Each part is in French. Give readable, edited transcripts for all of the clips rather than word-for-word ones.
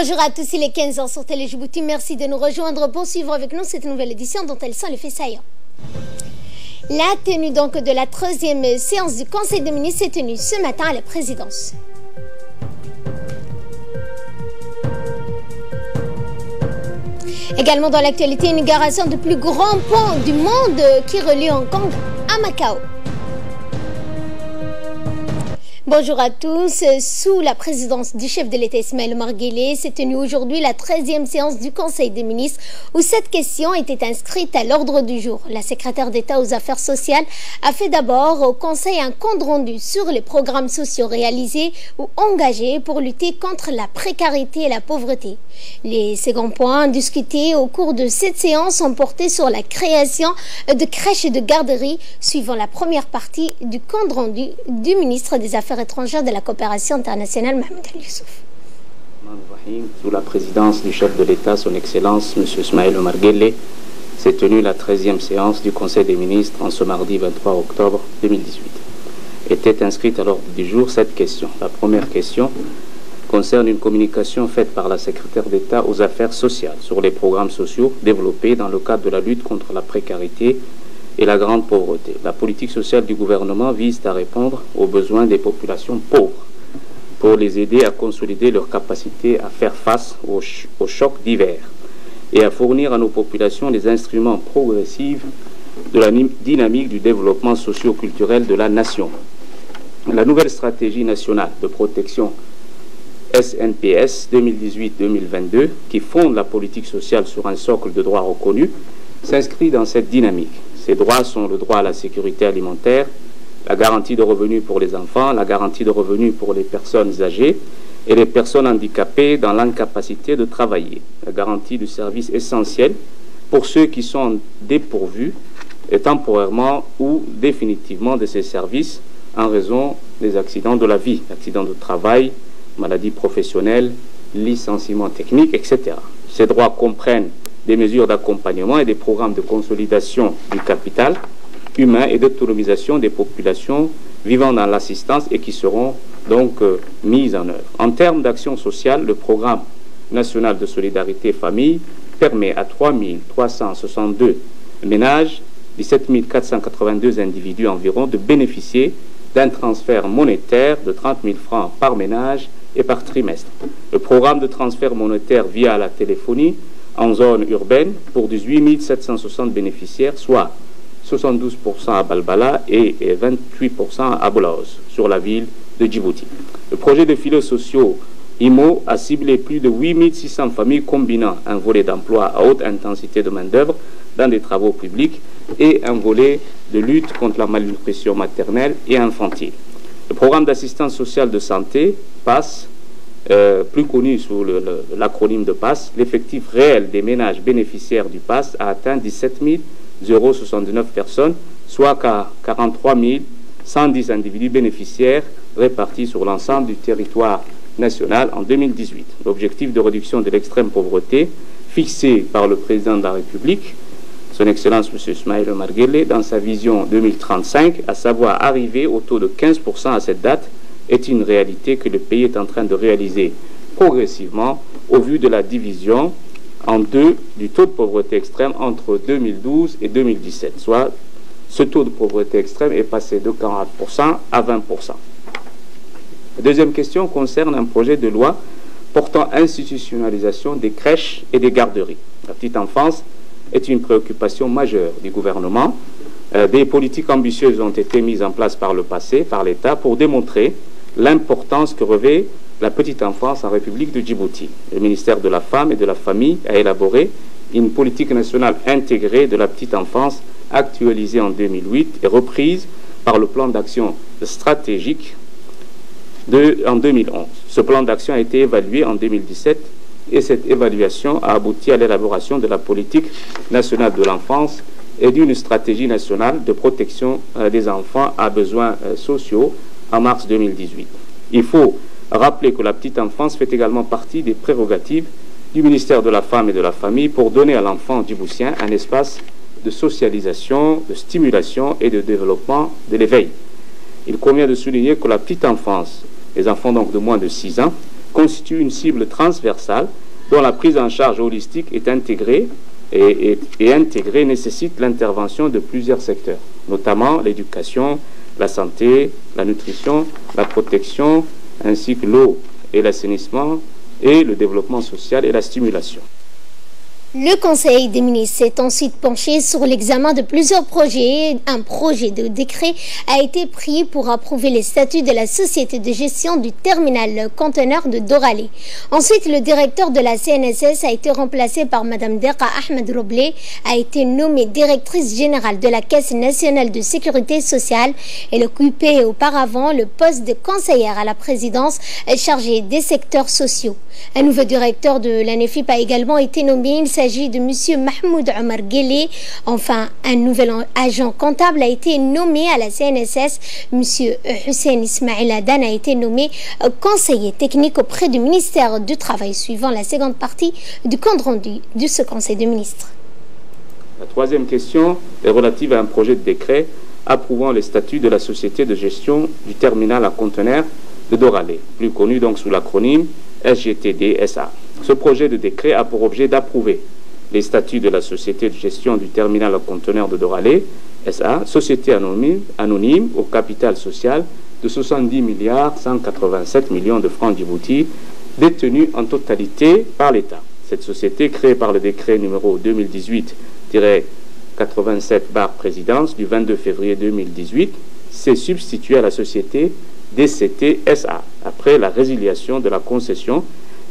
Bonjour à tous, il est 15h sur Télé Djibouti. Merci de nous rejoindre pour suivre avec nous cette nouvelle édition dont elles sont les faits saillants. La tenue donc de la 3e séance du Conseil des ministres s'est tenue ce matin à la présidence. Également dans l'actualité, une inauguration du plus grand pont du monde qui relie Hong Kong à Macao. Bonjour à tous. Sous la présidence du chef de l'État Ismaël Omar Guelleh, s'est tenue aujourd'hui la 13e séance du Conseil des ministres où cette question était inscrite à l'ordre du jour. La secrétaire d'État aux affaires sociales a fait d'abord au Conseil un compte rendu sur les programmes sociaux réalisés ou engagés pour lutter contre la précarité et la pauvreté. Les seconds points discutés au cours de cette séance ont porté sur la création de crèches et de garderies, suivant la première partie du compte rendu du ministre des Affaires étrangères de la coopération internationale, Mohamed Al-Youssouf. Sous la présidence du chef de l'État, son Excellence, M. Ismaël Omar Guelleh, s'est tenue la 13e séance du Conseil des ministres en ce mardi 23 octobre 2018. Était inscrite à l'ordre du jour cette question. La première question concerne une communication faite par la secrétaire d'État aux affaires sociales sur les programmes sociaux développés dans le cadre de la lutte contre la précarité et la grande pauvreté. La politique sociale du gouvernement vise à répondre aux besoins des populations pauvres pour les aider à consolider leur capacité à faire face aux chocs divers et à fournir à nos populations les instruments progressifs de la dynamique du développement socio-culturel de la nation. La nouvelle stratégie nationale de protection SNPS 2018-2022, qui fonde la politique sociale sur un socle de droits reconnus, s'inscrit dans cette dynamique. Ces droits sont le droit à la sécurité alimentaire, la garantie de revenus pour les enfants, la garantie de revenus pour les personnes âgées et les personnes handicapées dans l'incapacité de travailler, la garantie du service essentiel pour ceux qui sont dépourvus et temporairement ou définitivement de ces services en raison des accidents de la vie, accidents de travail, maladies professionnelles, licenciements techniques, etc. Ces droits comprennent des mesures d'accompagnement et des programmes de consolidation du capital humain et d'autonomisation des populations vivant dans l'assistance et qui seront donc mises en œuvre. En termes d'action sociale, le programme national de solidarité famille permet à 3 362 ménages, 17 482 individus environ, de bénéficier d'un transfert monétaire de 30 000 francs par ménage et par trimestre. Le programme de transfert monétaire via la téléphonie en zone urbaine pour 18 760 bénéficiaires, soit 72% à Balbala et 28% à Bolaos, sur la ville de Djibouti. Le projet de filets sociaux IMO a ciblé plus de 8 600 familles combinant un volet d'emploi à haute intensité de main-d'œuvre dans des travaux publics et un volet de lutte contre la malnutrition maternelle et infantile. Le programme d'assistance sociale de santé, PASS, plus connu sous l'acronyme de PASS, l'effectif réel des ménages bénéficiaires du PASS a atteint 17 079 personnes, soit 43 110 individus bénéficiaires répartis sur l'ensemble du territoire national en 2018. L'objectif de réduction de l'extrême pauvreté fixé par le président de la République, son Excellence M. Ismaël Omar Guelleh, dans sa vision 2035, à savoir arriver au taux de 15% à cette date, est une réalité que le pays est en train de réaliser progressivement au vu de la division en deux du taux de pauvreté extrême entre 2012 et 2017. Soit ce taux de pauvreté extrême est passé de 40% à 20%. La deuxième question concerne un projet de loi portant institutionnalisation des crèches et des garderies. La petite enfance est une préoccupation majeure du gouvernement. Des politiques ambitieuses ont été mises en place par le passé, par l'État, pour démontrer l'importance que revêt la petite enfance en République de Djibouti. Le ministère de la Femme et de la Famille a élaboré une politique nationale intégrée de la petite enfance actualisée en 2008 et reprise par le plan d'action stratégique en 2011. Ce plan d'action a été évalué en 2017 et cette évaluation a abouti à l'élaboration de la politique nationale de l'enfance et d'une stratégie nationale de protection des enfants à besoins sociaux en mars 2018. Il faut rappeler que la petite enfance fait également partie des prérogatives du ministère de la Femme et de la Famille pour donner à l'enfant djiboutien un espace de socialisation, de stimulation et de développement de l'éveil. Il convient de souligner que la petite enfance, les enfants donc de moins de 6 ans, constitue une cible transversale dont la prise en charge holistique est intégrée et intégrée nécessite l'intervention de plusieurs secteurs, notamment l'éducation, la santé, la nutrition, la protection, ainsi que l'eau et l'assainissement et le développement social et la stimulation. Le Conseil des ministres s'est ensuite penché sur l'examen de plusieurs projets. Un projet de décret a été pris pour approuver les statuts de la société de gestion du terminal conteneur de Doralé. Ensuite, le directeur de la CNSS a été remplacé par Mme Deqa Ahmed Roblé, a été nommée directrice générale de la Caisse nationale de sécurité sociale. Elle occupait auparavant le poste de conseillère à la présidence chargée des secteurs sociaux. Un nouveau directeur de l'ANEFIP a également été nommé. Il s'agit de M. Mahmoud Omar Guelleh. Enfin, un nouvel agent comptable a été nommé à la CNSS. M. Hussein Ismail Adan a été nommé conseiller technique auprès du ministère du Travail, suivant la seconde partie du compte rendu de ce Conseil des ministres. La troisième question est relative à un projet de décret approuvant les statuts de la société de gestion du terminal à conteneurs de Doralé, plus connu donc sous l'acronyme SGTD-SA. Ce projet de décret a pour objet d'approuver les statuts de la société de gestion du terminal à conteneurs de Doralé, SA, société anonyme au capital social de 70 milliards 187 millions de francs djibouti, détenue en totalité par l'État. Cette société, créée par le décret numéro 2018-87/présidence du 22 février 2018, s'est substituée à la société DCT-SA après la résiliation de la concession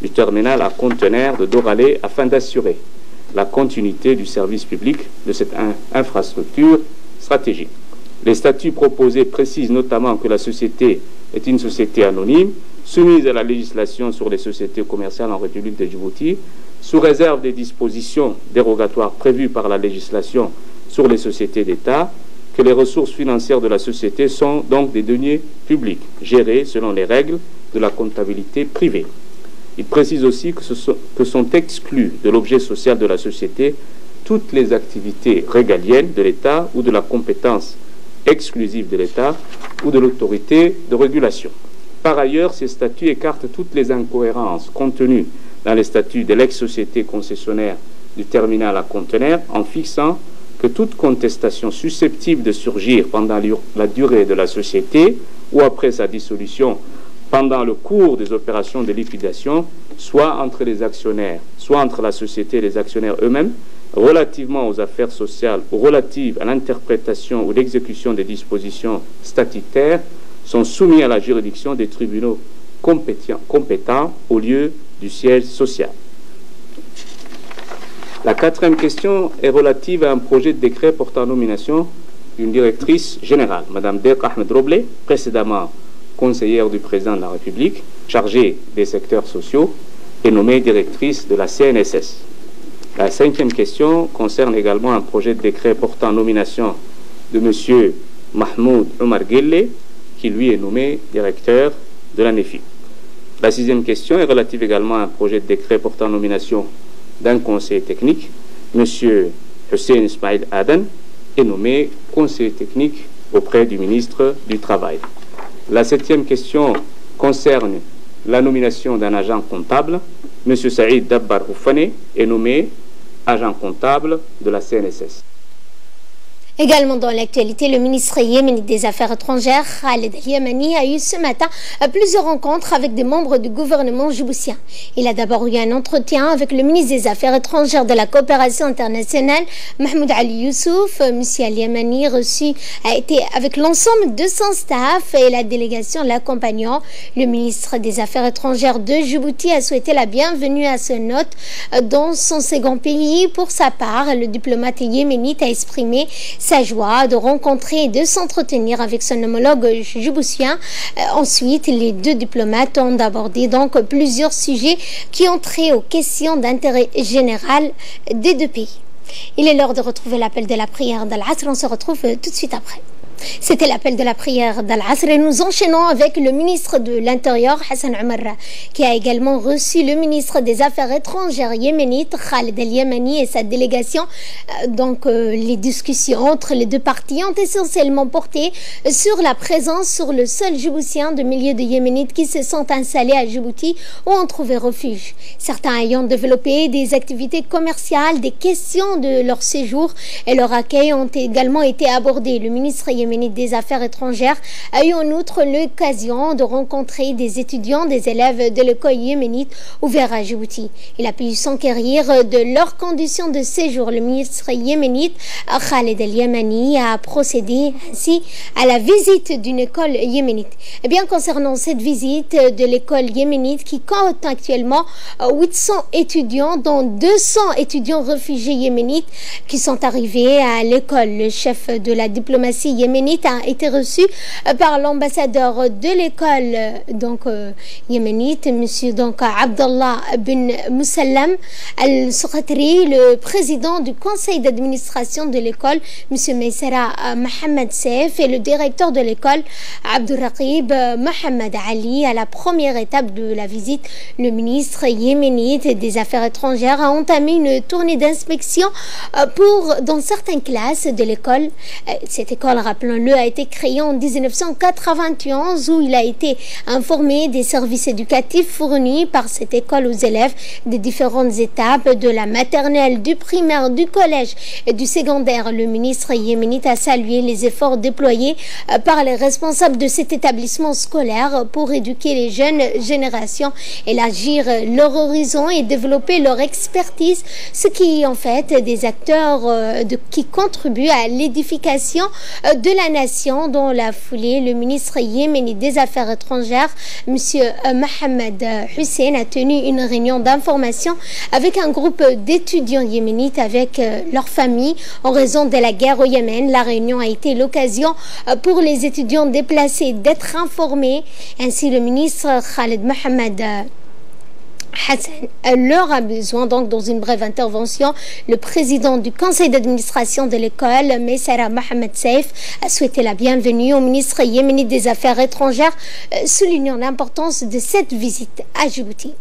du terminal à conteneurs de Doralé afin d'assurer la continuité du service public de cette infrastructure stratégique. Les statuts proposés précisent notamment que la société est une société anonyme soumise à la législation sur les sociétés commerciales en République de Djibouti, sous réserve des dispositions dérogatoires prévues par la législation sur les sociétés d'État, que les ressources financières de la société sont donc des deniers publics, gérés selon les règles de la comptabilité privée. Il précise aussi que sont exclues de l'objet social de la société toutes les activités régaliennes de l'État ou de la compétence exclusive de l'État ou de l'autorité de régulation. Par ailleurs, ces statuts écartent toutes les incohérences contenues dans les statuts de l'ex-société concessionnaire du terminal à conteneurs en fixant que toute contestation susceptible de surgir pendant la durée de la société ou après sa dissolution pendant le cours des opérations de liquidation, soit entre les actionnaires, soit entre la société et les actionnaires eux-mêmes, relativement aux affaires sociales ou relatives à l'interprétation ou l'exécution des dispositions statutaires, sont soumis à la juridiction des tribunaux compétents au lieu du siège social. La quatrième question est relative à un projet de décret portant nomination d'une directrice générale, Mme Deqa Ahmed Roblé, précédemment conseillère du président de la République, chargée des secteurs sociaux, et nommée directrice de la CNSS. La cinquième question concerne également un projet de décret portant nomination de M. Mahmoud Omar Guelleh, qui lui est nommé directeur de l'ANEFIP. La sixième question est relative également à un projet de décret portant nomination d'un conseiller technique. M. Hussein Ismail Adan est nommé conseiller technique auprès du ministre du Travail. La septième question concerne la nomination d'un agent comptable. M. Saïd Dabbar Houfane est nommé agent comptable de la CNSS. Également dans l'actualité, le ministre yéménite des Affaires étrangères, Khaled Al-Yamani, a eu ce matin plusieurs rencontres avec des membres du gouvernement djiboutien. Il a d'abord eu un entretien avec le ministre des Affaires étrangères de la coopération internationale, Mahmoud Ali Youssouf. M. Al-Yamani a été avec l'ensemble de son staff et la délégation l'accompagnant. Le ministre des Affaires étrangères de Djibouti a souhaité la bienvenue à son hôte dans son second pays. Pour sa part, le diplomate yéménite a exprimé sa joie de rencontrer et de s'entretenir avec son homologue djiboutien. Ensuite, les deux diplomates ont abordé donc plusieurs sujets qui ont trait aux questions d'intérêt général des deux pays. Il est l'heure de retrouver l'appel de la prière d'Al-Asr. On se retrouve tout de suite après. C'était l'appel de la prière d'Al-Asr et nous enchaînons avec le ministre de l'Intérieur, Hassan Oumarra, qui a également reçu le ministre des Affaires étrangères yéménite, Khaled El-Yamani, et sa délégation. Les discussions entre les deux parties ont essentiellement porté sur la présence sur le sol djiboutien de milliers de Yéménites qui se sont installés à Djibouti ou ont trouvé refuge. Certains ayant développé des activités commerciales, des questions de leur séjour et leur accueil ont également été abordés. Le ministre yéménite des Affaires étrangères a eu en outre l'occasion de rencontrer des étudiants, des élèves de l'école yéménite ouverte à Djibouti. Il a pu s'enquérir de leurs conditions de séjour. Le ministre yéménite Khaled El-Yamani a procédé ainsi à la visite d'une école yéménite. Et bien, concernant cette visite de l'école yéménite qui compte actuellement 800 étudiants, dont 200 étudiants réfugiés yéménites qui sont arrivés à l'école. Le chef de la diplomatie yéménite a été reçu par l'ambassadeur de l'école yéménite, monsieur Abdallah bin Moussallam al-Soukhatri, le président du conseil d'administration de l'école, monsieur Meissara Mohamed Seif, et le directeur de l'école, Abdurraqib Mohamed Ali. À la première étape de la visite, le ministre yéménite des Affaires étrangères a entamé une tournée d'inspection dans certaines classes de l'école. Cette école, rappelons-le, a été créée en 1991 où il a été informé des services éducatifs fournis par cette école aux élèves des différentes étapes de la maternelle, du primaire, du collège et du secondaire. Le ministre yéménite a salué les efforts déployés par les responsables de cet établissement scolaire pour éduquer les jeunes générations, élargir leur horizon et développer leur expertise, ce qui est en fait des acteurs qui contribuent à l'édification de la nation. Dans la foulée, le ministre yéménite des Affaires étrangères, M. Mohamed Hussein, a tenu une réunion d'information avec un groupe d'étudiants yéménites avec leurs familles en raison de la guerre au Yémen. La réunion a été l'occasion pour les étudiants déplacés d'être informés. Ainsi, le ministre Khaled Mohamed Hassan leur a besoin. Dans une brève intervention, le président du conseil d'administration de l'école, Meissara Mohamed Seif, a souhaité la bienvenue au ministre yéménite des Affaires étrangères, soulignant l'importance de cette visite à Djibouti.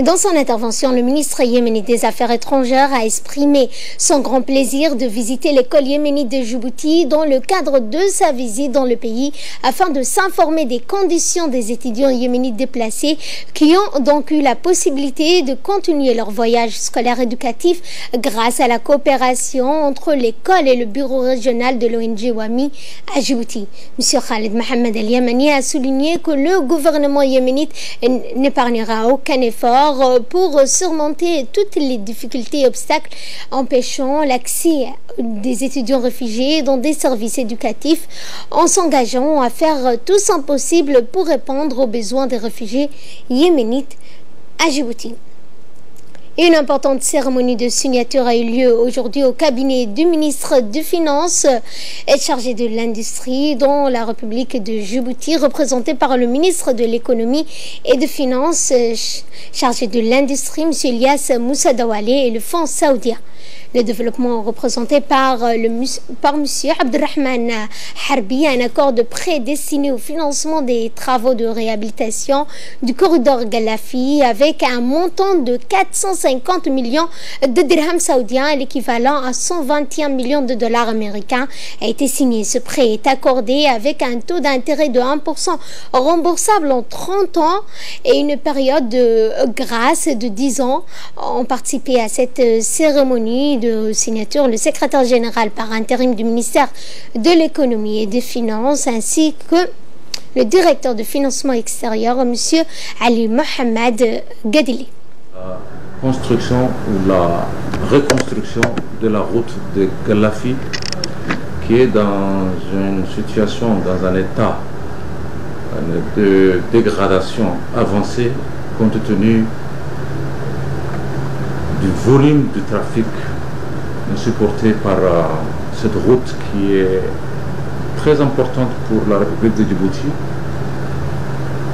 Et dans son intervention, le ministre yéménite des Affaires étrangères a exprimé son grand plaisir de visiter l'école yéménite de Djibouti dans le cadre de sa visite dans le pays afin de s'informer des conditions des étudiants yéménites déplacés qui ont donc eu la possibilité de continuer leur voyage scolaire éducatif grâce à la coopération entre l'école et le bureau régional de l'ONG WAMI à Djibouti. M. Khaled Mohamed El-Yamani a souligné que le gouvernement yéménite n'épargnera aucun effort pour surmonter toutes les difficultés et obstacles empêchant l'accès des étudiants réfugiés dans des services éducatifs, en s'engageant à faire tout son possible pour répondre aux besoins des réfugiés yéménites à Djibouti. Une importante cérémonie de signature a eu lieu aujourd'hui au cabinet du ministre des Finances et chargé de l'Industrie dans la République de Djibouti, représenté par le ministre de l'Économie et des Finances, chargé de l'Industrie, M. Ilyas Moussa Dawale, et le Fonds saoudien. Le développement représenté par M. Abdelrahman Harbi, un accord de prêt destiné au financement des travaux de réhabilitation du corridor Galafi avec un montant de 450 millions de dirhams saoudiens, l'équivalent à 121 millions de dollars américains, a été signé. Ce prêt est accordé avec un taux d'intérêt de 1% remboursable en 30 ans et une période de grâce de 10 ans. Ont participé à cette cérémonie de signature le secrétaire général par intérim du ministère de l'Économie et des Finances ainsi que le directeur de financement extérieur, M. Ali Mohamed Gadili. La construction ou la reconstruction de la route de Galafi qui est dans une situation, dans un état de dégradation avancée compte tenu du volume du trafic supporté par cette route qui est très importante pour la République de Djibouti,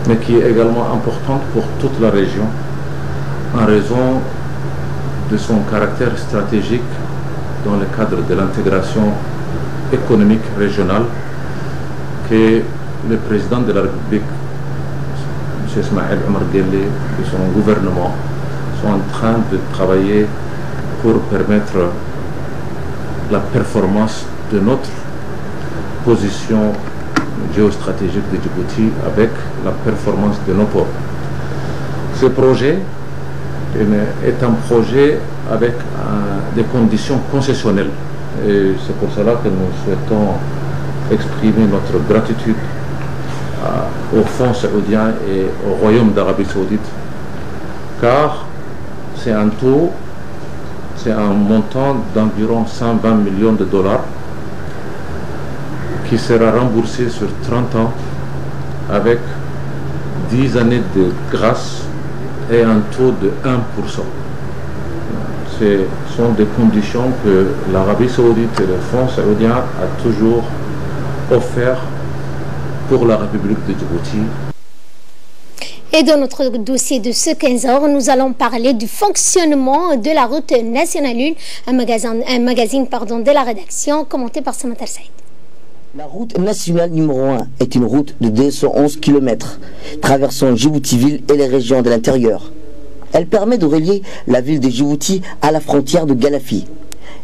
mais qui est également importante pour toute la région en raison de son caractère stratégique dans le cadre de l'intégration économique régionale que le président de la République, M. Ismaël Omar Guelleh, et son gouvernement sont en train de travailler pour permettre la performance de notre position géostratégique de Djibouti avec la performance de nos ports. Ce projet est un projet avec des conditions concessionnelles et c'est pour cela que nous souhaitons exprimer notre gratitude au Fonds saoudien et au Royaume d'Arabie Saoudite car c'est un montant d'environ 120 millions de dollars qui sera remboursé sur 30 ans avec 10 années de grâce et un taux de 1%. Ce sont des conditions que l'Arabie Saoudite et le Fonds saoudien a toujours offert pour la République de Djibouti. Et dans notre dossier de ce 15h, nous allons parler du fonctionnement de la route nationale 1, un magazine de la rédaction commenté par Samatar Saïd. La route nationale numéro 1 est une route de 211 km, traversant Djibouti-Ville et les régions de l'intérieur. Elle permet de relier la ville de Djibouti à la frontière de Galafi.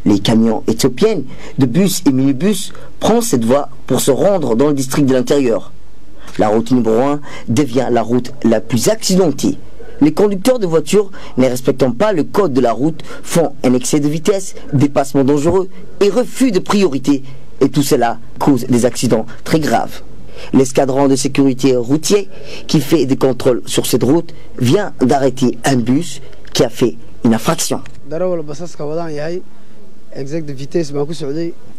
Les camions éthiopiens de bus et minibus prennent cette voie pour se rendre dans le district de l'intérieur. La route numéro 1 devient la route la plus accidentée. Les conducteurs de voitures ne respectant pas le code de la route font un excès de vitesse, dépassement dangereux et refus de priorité. Et tout cela cause des accidents très graves. L'escadron de sécurité routier qui fait des contrôles sur cette route vient d'arrêter un bus qui a fait une infraction.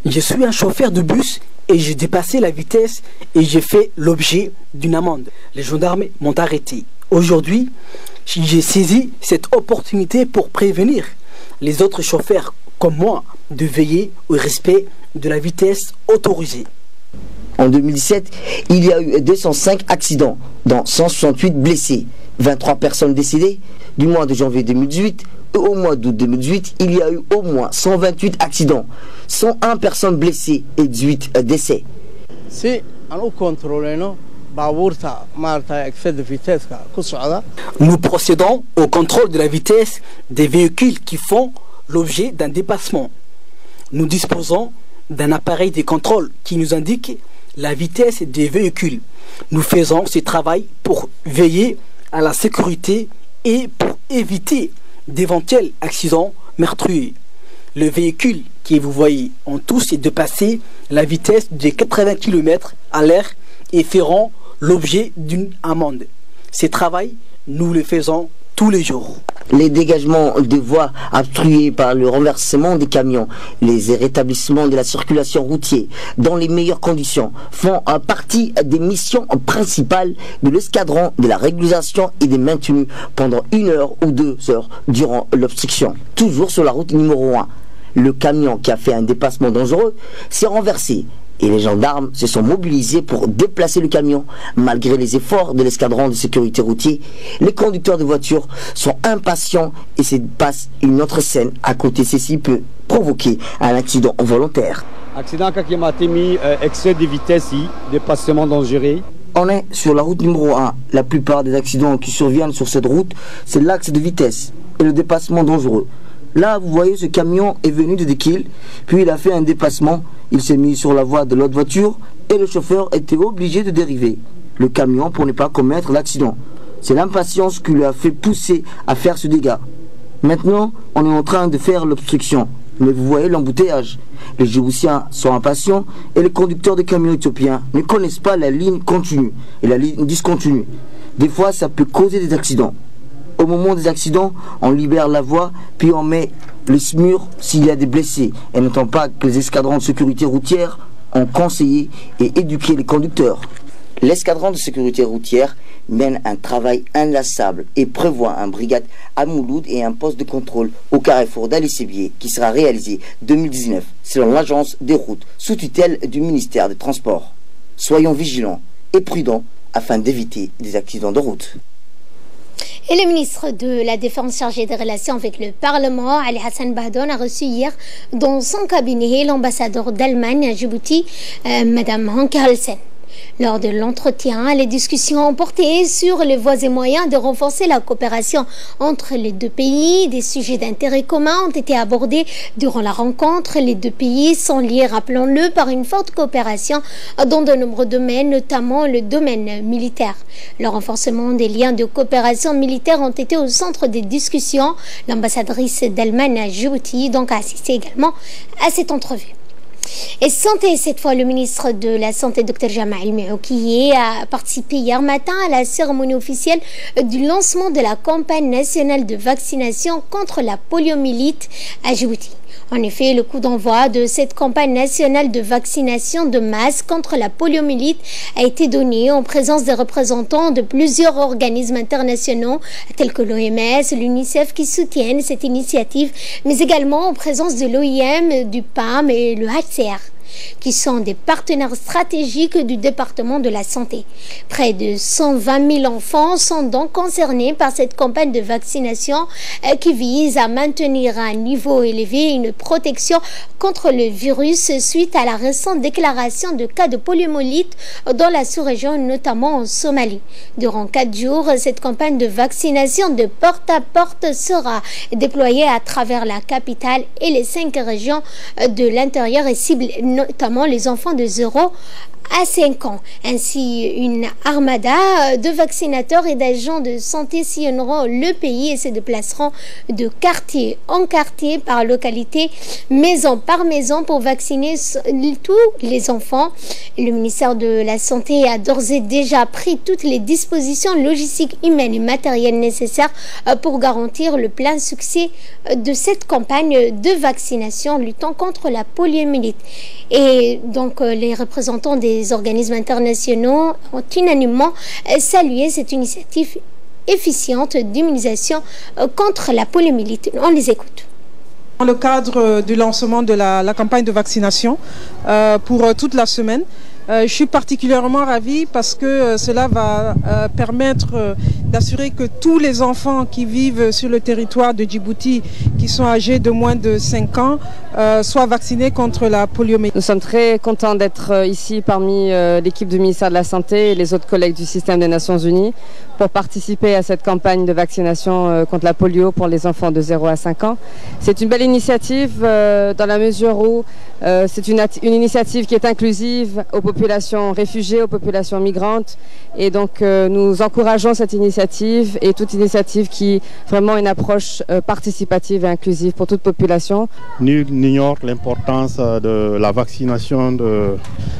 Je suis un chauffeur de bus et j'ai dépassé la vitesse et j'ai fait l'objet d'une amende. Les gendarmes m'ont arrêté. Aujourd'hui, j'ai saisi cette opportunité pour prévenir les autres chauffeurs comme moi de veiller au respect de la vitesse autorisée. En 2017, il y a eu 205 accidents, dont 168 blessés, 23 personnes décédées. Du mois de janvier 2018 et au mois d'août 2018, il y a eu au moins 128 accidents, 101 personnes blessées et 18 décès. Nous procédons au contrôle de la vitesse des véhicules qui font l'objet d'un dépassement. Nous disposons d'un appareil de contrôle qui nous indique la vitesse des véhicules. Nous faisons ce travail pour veiller à la sécurité et pour éviter d'éventuels accidents meurtriers. Le véhicule que vous voyez ont tous dépassé la vitesse de 80 km à l'heure et feront l'objet d'une amende. Ce travail, nous le faisons tous les jours. Les dégagements de voies obstruées par le renversement des camions, les rétablissements de la circulation routière dans les meilleures conditions font partie des missions principales de l'escadron de la régularisation et des maintenus pendant 1 heure ou 2 heures durant l'obstruction. Toujours sur la route numéro 1, le camion qui a fait un dépassement dangereux s'est renversé. Et les gendarmes se sont mobilisés pour déplacer le camion. Malgré les efforts de l'escadron de sécurité routière, les conducteurs de voitures sont impatients et se passe une autre scène à côté. Ceci peut provoquer un accident volontaire. Accident qui m'a mis excès de vitesse, dépassement dangereux. On est sur la route numéro 1. La plupart des accidents qui surviennent sur cette route, c'est l'axe de vitesse et le dépassement dangereux. Là, vous voyez, ce camion est venu de Dekil, puis il a fait un dépassement. Il s'est mis sur la voie de l'autre voiture et le chauffeur était obligé de dériver le camion pour ne pas commettre l'accident. C'est l'impatience qui lui a fait pousser à faire ce dégât. Maintenant, on est en train de faire l'obstruction. Mais vous voyez l'embouteillage. Les Djiboutiens sont impatients et les conducteurs de camions éthiopiens ne connaissent pas la ligne continue et la ligne discontinue. Des fois, ça peut causer des accidents. Au moment des accidents, on libère la voie, puis on met le SMUR s'il y a des blessés. Et n'attend pas que les escadrons de sécurité routière ont conseillé et éduqué les conducteurs. L'escadron de sécurité routière mène un travail inlassable et prévoit une brigade à Mouloud et un poste de contrôle au carrefour d'Ali-Sébier qui sera réalisé 2019 selon l'agence des routes sous tutelle du ministère des Transports. Soyons vigilants et prudents afin d'éviter des accidents de route. Et le ministre de la Défense chargé des relations avec le Parlement, Ali Hassan Bahdoun, a reçu hier dans son cabinet l'ambassadeur d'Allemagne à Djibouti, Madame Hanke Halsen. Lors de l'entretien, les discussions ont porté sur les voies et moyens de renforcer la coopération entre les deux pays. Des sujets d'intérêt commun ont été abordés durant la rencontre. Les deux pays sont liés, rappelons-le, par une forte coopération dans de nombreux domaines, notamment le domaine militaire. Le renforcement des liens de coopération militaire ont été au centre des discussions. L'ambassadrice d'Allemagne à Djibouti donc a assisté également à cette entrevue. Et santé, cette fois, le ministre de la Santé, Dr Jamal Meoukié, a participé hier matin à la cérémonie officielle du lancement de la campagne nationale de vaccination contre la poliomyélite à Djibouti. En effet, le coup d'envoi de cette campagne nationale de vaccination de masse contre la poliomyélite a été donné en présence des représentants de plusieurs organismes internationaux tels que l'OMS, l'UNICEF qui soutiennent cette initiative, mais également en présence de l'OIM, du PAM et le HCR, qui sont des partenaires stratégiques du département de la santé. Près de 120 000 enfants sont donc concernés par cette campagne de vaccination qui vise à maintenir à un niveau élevé une protection contre le virus suite à la récente déclaration de cas de poliomyélite dans la sous-région, notamment en Somalie. Durant 4 jours, cette campagne de vaccination de porte à porte sera déployée à travers la capitale et les 5 régions de l'intérieur et cible notamment les enfants de 0 à 5 ans. Ainsi, une armada de vaccinateurs et d'agents de santé sillonneront le pays et se déplaceront de quartier en quartier par localité, maison par maison pour vacciner tous les enfants. Le ministère de la Santé a d'ores et déjà pris toutes les dispositions logistiques, humaines et matérielles nécessaires pour garantir le plein succès de cette campagne de vaccination luttant contre la poliomyélite. Et donc, les représentants des organismes internationaux ont unanimement salué cette initiative efficiente d'immunisation contre la poliomyélite. On les écoute. Dans le cadre du lancement de la campagne de vaccination pour toute la semaine, je suis particulièrement ravie parce que cela va permettre d'assurer que tous les enfants qui vivent sur le territoire de Djibouti, qui sont âgés de moins de 5 ans, soient vaccinés contre la poliomyélite. Nous sommes très contents d'être ici parmi l'équipe du ministère de la Santé et les autres collègues du système des Nations Unies pour participer à cette campagne de vaccination contre la polio pour les enfants de 0 à 5 ans. C'est une belle initiative dans la mesure où c'est une initiative qui est inclusive aux populations réfugiées, aux populations migrantes. Et donc nous encourageons cette initiative et toute initiative qui vraiment une approche participative et inclusive pour toute population. Nul n'ignore l'importance de la vaccination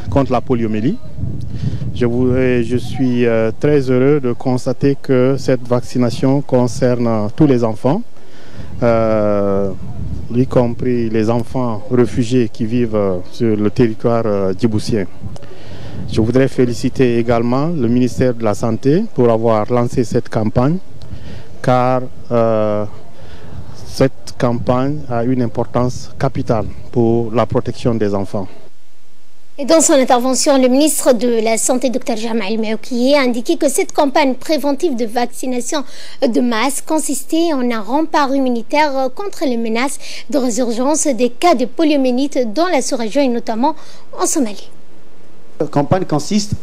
contre la poliomyélite. Je suis très heureux de constater que cette vaccination concerne tous les enfants, y compris les enfants réfugiés qui vivent sur le territoire djiboutien. Je voudrais féliciter également le ministère de la Santé pour avoir lancé cette campagne, car cette campagne a une importance capitale pour la protection des enfants. Et dans son intervention, le ministre de la Santé, Dr Jamal Meoukié, a indiqué que cette campagne préventive de vaccination de masse consistait en un rempart immunitaire contre les menaces de résurgence des cas de poliomyélite dans la sous-région et notamment en Somalie. La campagne consiste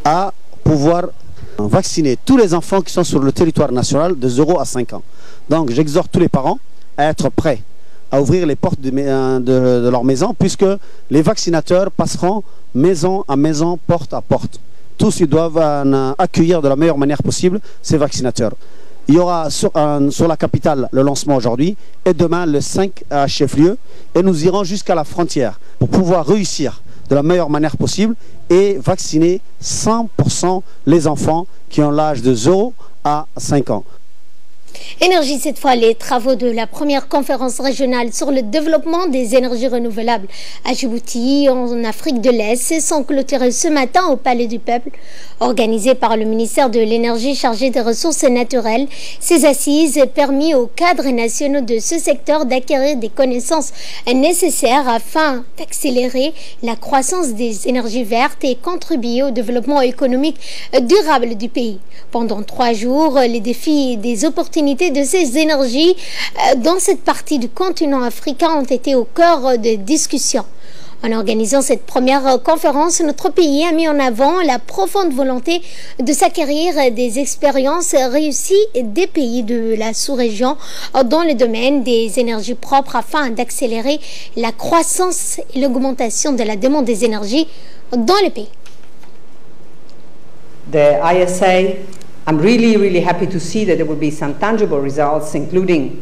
à pouvoir vacciner tous les enfants qui sont sur le territoire national de 0 à 5 ans. Donc j'exhorte tous les parents à être prêts à ouvrir les portes de leur maison, puisque les vaccinateurs passeront maison à maison, porte à porte. Tous ils doivent accueillir de la meilleure manière possible ces vaccinateurs. Il y aura sur la capitale le lancement aujourd'hui et demain le 5 à chef-lieu, et nous irons jusqu'à la frontière pour pouvoir réussir de la meilleure manière possible et vacciner 100% les enfants qui ont l'âge de 0 à 5 ans. Énergie, cette fois, les travaux de la première conférence régionale sur le développement des énergies renouvelables à Djibouti, en Afrique de l'Est, sont clôturés ce matin au Palais du Peuple, organisé par le ministère de l'Énergie chargé des ressources naturelles. Ces assises ont permis aux cadres nationaux de ce secteur d'acquérir des connaissances nécessaires afin d'accélérer la croissance des énergies vertes et contribuer au développement économique durable du pays. Pendant 3 jours, les défis et des opportunités de ces énergies dans cette partie du continent africain ont été au cœur des discussions. En organisant cette première conférence, notre pays a mis en avant la profonde volonté de s'acquérir des expériences réussies des pays de la sous-région dans le domaine des énergies propres afin d'accélérer la croissance et l'augmentation de la demande des énergies dans le pays. The ISA, I'm really happy to see that there will be some tangible results, including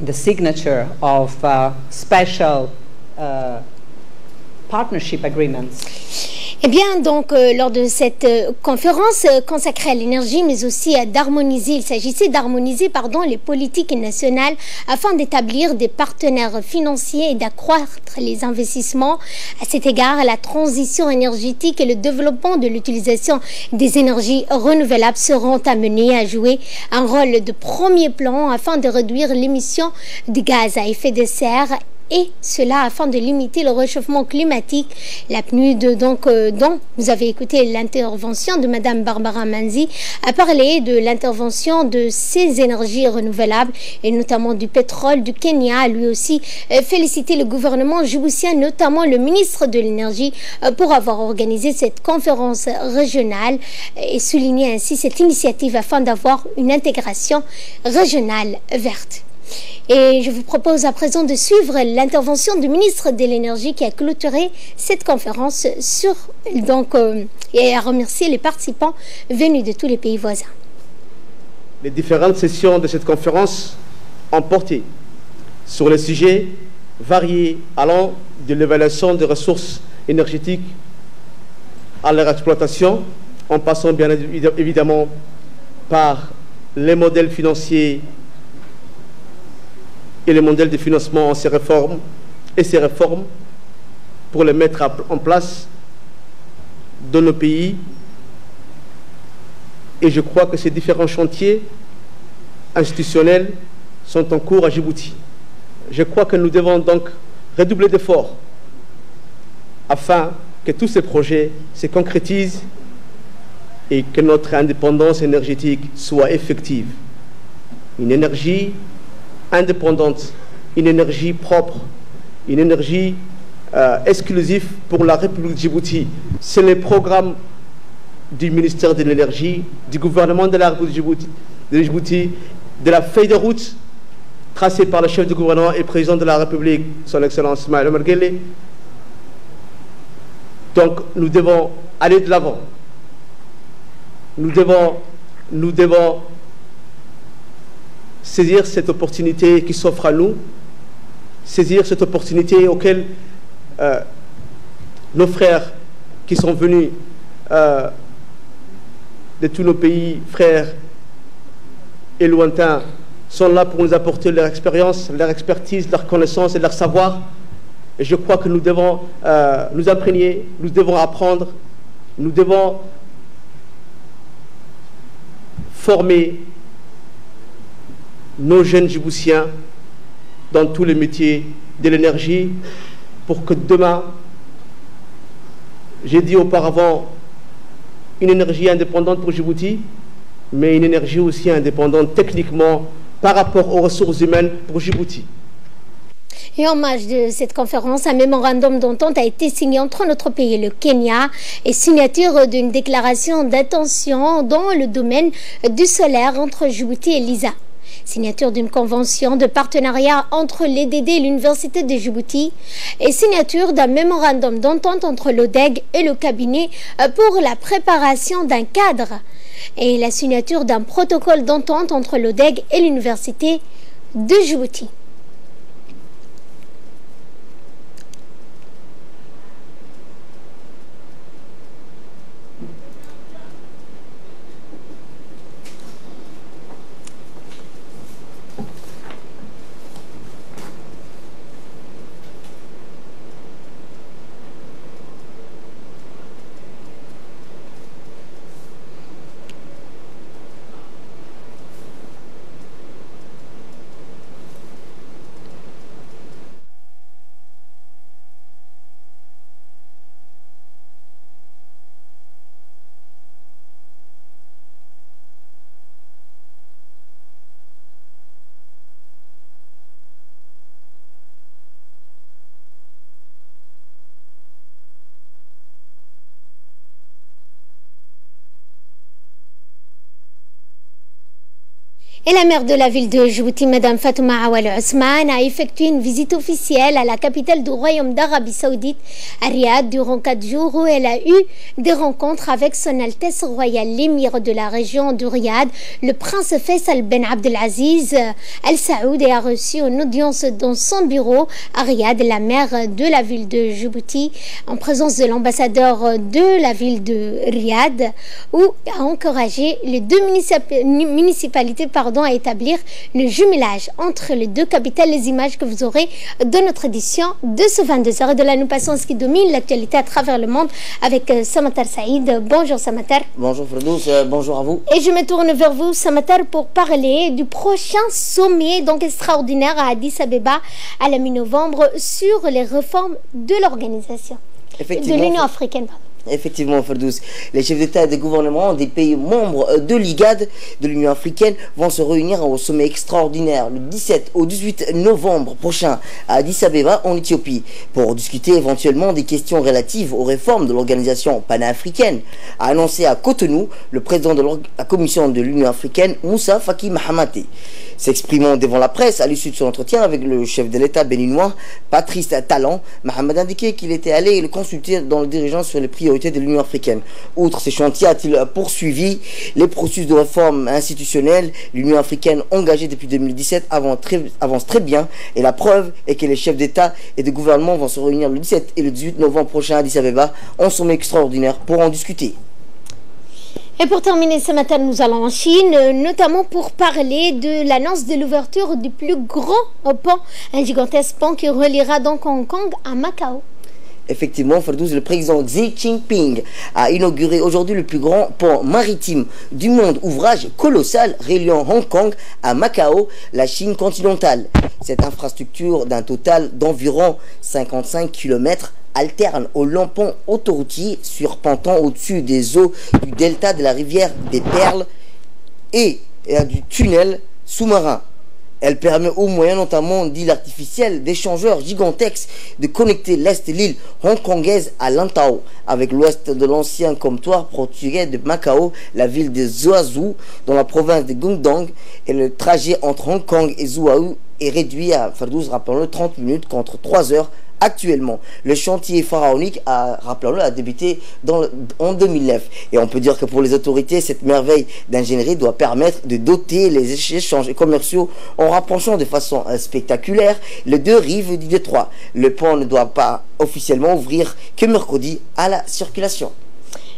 the signature of special partnership agreements. Eh bien, donc, lors de cette conférence consacrée à l'énergie, mais aussi d'harmoniser, il s'agissait d'harmoniser, les politiques nationales afin d'établir des partenaires financiers et d'accroître les investissements. À cet égard, la transition énergétique et le développement de l'utilisation des énergies renouvelables seront amenés à jouer un rôle de premier plan afin de réduire l'émission de gaz à effet de serre, et cela afin de limiter le réchauffement climatique. La PNUD, dont vous avez écouté l'intervention de Mme Barbara Manzi, a parlé de l'intervention de ces énergies renouvelables et notamment du pétrole. Du Kenya a lui aussi félicité le gouvernement djiboutien, notamment le ministre de l'Énergie, pour avoir organisé cette conférence régionale et souligné ainsi cette initiative afin d'avoir une intégration régionale verte. Et je vous propose à présent de suivre l'intervention du ministre de l'Énergie qui a clôturé cette conférence et a remercié les participants venus de tous les pays voisins. Les différentes sessions de cette conférence ont porté sur les sujets variés allant de l'évaluation des ressources énergétiques à leur exploitation, en passant bien évidemment par les modèles financiers et les modèles de financement en ces réformes pour les mettre en place dans nos pays. Et je crois que ces différents chantiers institutionnels sont en cours à Djibouti. Je crois que nous devons donc redoubler d'efforts afin que tous ces projets se concrétisent et que notre indépendance énergétique soit effective. Une énergie indépendante, une énergie propre, une énergie exclusive pour la République de Djibouti. C'est le programme du ministère de l'Énergie, du gouvernement de la République de Djibouti, de la feuille de route tracée par le chef du gouvernement et président de la République, son Excellence Ismaël Omar Guelleh. Donc nous devons aller de l'avant. Nous devons saisir cette opportunité qui s'offre à nous, saisir cette opportunité auquel nos frères qui sont venus de tous nos pays, frères et lointains, sont là pour nous apporter leur expérience, leur expertise, leur connaissance et leur savoir. Et je crois que nous devons nous imprégner, nous devons apprendre, nous devons former nos jeunes Djiboutiens dans tous les métiers de l'énergie pour que demain, j'ai dit auparavant, une énergie indépendante pour Djibouti, mais une énergie aussi indépendante techniquement par rapport aux ressources humaines pour Djibouti. Et en hommage de cette conférence, un mémorandum d'entente a été signé entre notre pays et le Kenya et signature d'une déclaration d'intention dans le domaine du solaire entre Djibouti et l'ISA. Signature d'une convention de partenariat entre l'EDD et l'Université de Djibouti et signature d'un mémorandum d'entente entre l'ODEG et le cabinet pour la préparation d'un cadre et la signature d'un protocole d'entente entre l'ODEG et l'Université de Djibouti. Et la maire de la ville de Djibouti, Mme Fatouma Awal Ousmane, a effectué une visite officielle à la capitale du Royaume d'Arabie Saoudite, à Riyad, durant 4 jours où elle a eu des rencontres avec son Altesse royale, l'émir de la région du Riyad, le prince Faisal Ben Abdelaziz Al Saoud, et a reçu une audience dans son bureau à Riyad, la maire de la ville de Djibouti, en présence de l'ambassadeur de la ville de Riyad, où a encouragé les deux municipalités à établir le jumelage entre les deux capitales. Les images que vous aurez de notre édition de ce 22h. Et de là, nous passons à ce qui domine l'actualité à travers le monde avec Samatar Saïd. Bonjour Samatar. Bonjour Fredous, bonjour à vous. Et je me tourne vers vous Samatar pour parler du prochain sommet donc extraordinaire à Addis Abeba à la mi-novembre sur les réformes de l'organisation de l'Union africaine. Effectivement, Ferdous, les chefs d'État et de gouvernement des pays membres de l'IGAD, de l'Union africaine, vont se réunir au sommet extraordinaire le 17 au 18 novembre prochain à Addis Abeba en Éthiopie pour discuter éventuellement des questions relatives aux réformes de l'organisation panafricaine, a annoncé à Cotonou le président de la commission de l'Union africaine, Moussa Faki Mahamat. S'exprimant devant la presse à l'issue de son entretien avec le chef de l'État béninois, Patrice Talon, Mahamat a indiqué qu'il était allé le consulter dans le dirigeant sur les priorités de l'Union africaine. Outre ces chantiers, a-t-il poursuivi les processus de réforme institutionnelle. L'Union africaine engagée depuis 2017 avance très bien, et la preuve est que les chefs d'État et de gouvernement vont se réunir le 17 et le 18 novembre prochain à Addis Abeba en sommet extraordinaire pour en discuter. Et pour terminer ce matin, nous allons en Chine, notamment pour parler de l'annonce de l'ouverture du plus grand pont, un gigantesque pont qui reliera donc Hong Kong à Macao. Effectivement, Ferdous, le président Xi Jinping a inauguré aujourd'hui le plus grand pont maritime du monde, ouvrage colossal reliant Hong Kong à Macao, la Chine continentale. Cette infrastructure d'un total d'environ 55 km alterne au long pont autoroutier surpentant au-dessus des eaux du delta de la rivière des Perles et du tunnel sous-marin. Elle permet au moyen notamment d'îles artificielles, d'échangeurs gigantesques, de connecter l'est de l'île hongkongaise à Lantau avec l'ouest de l'ancien comptoir portugais de Macao, la ville de Zhuazhou dans la province de Guangdong, et le trajet entre Hong Kong et Zhuazhou est réduit à, Ferdous, rappelons-le, 30 minutes contre 3 heures actuellement. Le chantier pharaonique, rappelons-le, a débuté en 2009. Et on peut dire que pour les autorités, cette merveille d'ingénierie doit permettre de doter les échanges commerciaux en rapprochant de façon spectaculaire les deux rives du détroit. Le pont ne doit pas officiellement ouvrir que mercredi à la circulation.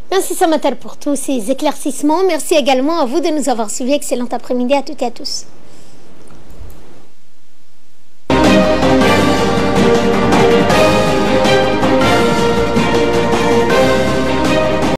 Merci Samatar pour tous ces éclaircissements. Merci également à vous de nous avoir suivis. Excellent après-midi à toutes et à tous.